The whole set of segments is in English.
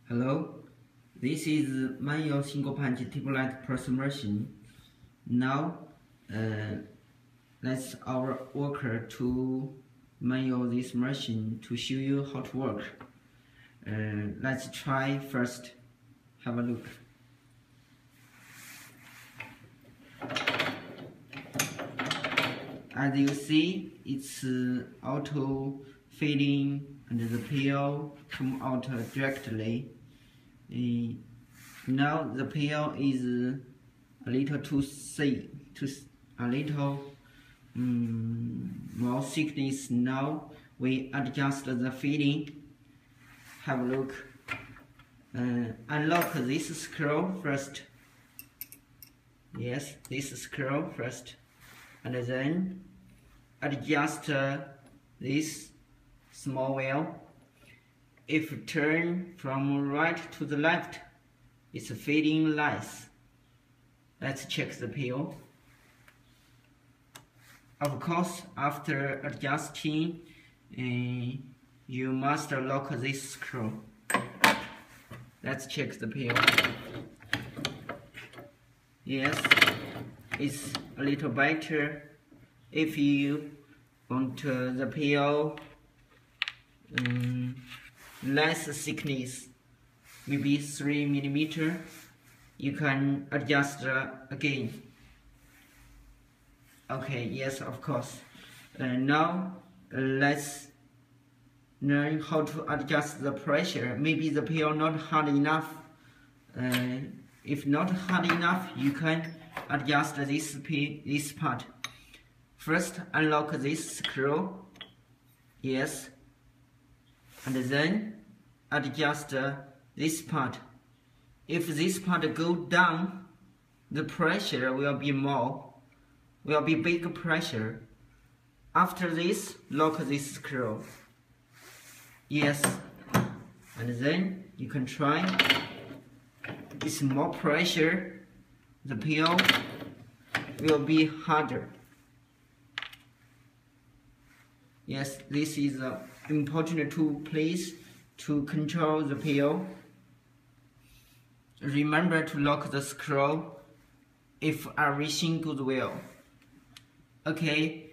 Hello, this is manual single punch tip light press machine. Now, let's our worker to manual this machine to show you how to work. Let's try first. Have a look. As you see, it's auto filling and the PL come out directly. Now the PL is a little too thick, a little more thickness. Now we adjust the filling. Have a look. Unlock this screw first. Yes, this screw first, and then adjust this small wheel. If turn from right to the left, it's fitting nice. Let's check the PO. Of course, after adjusting, you must lock this screw. Let's check the PO. Yes, it's a little better. If you want the PO less thickness, maybe 3 mm, you can adjust again. Okay, yes, of course. Now let's learn how to adjust the pressure. Maybe the PO not hard enough. If not hard enough, you can adjust this part. First, unlock this screw. Yes. And then adjust this part. If this part go down, the pressure will be big pressure. After this, lock this screw. Yes. And then you can try. It's more pressure. The PO will be harder. Yes, this is an important tool place to control the PO. Remember to lock the screw if everything goes well. Okay,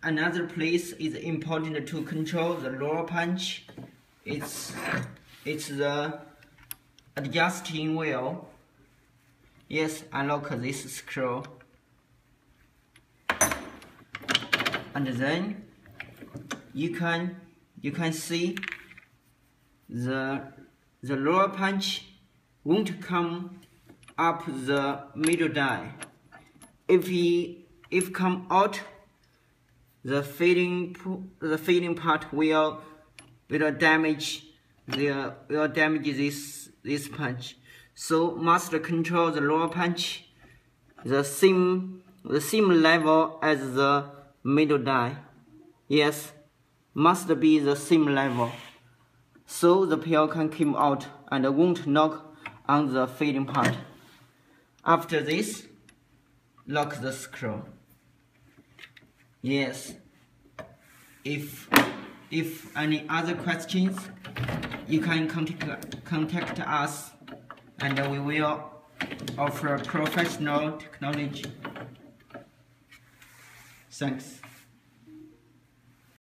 another place is important to control the lower punch. It's the adjusting wheel. Yes, unlock this screw. And then you can see the lower punch won't come up the middle die. If come out, the filling part will damage this punch. So must control the lower punch the same level as the middle die. Yes, must be the same level, so the PL can come out and won't knock on the filling part. After this, lock the screw. Yes. If any other questions, you can contact us, and we will offer professional technology. Thanks.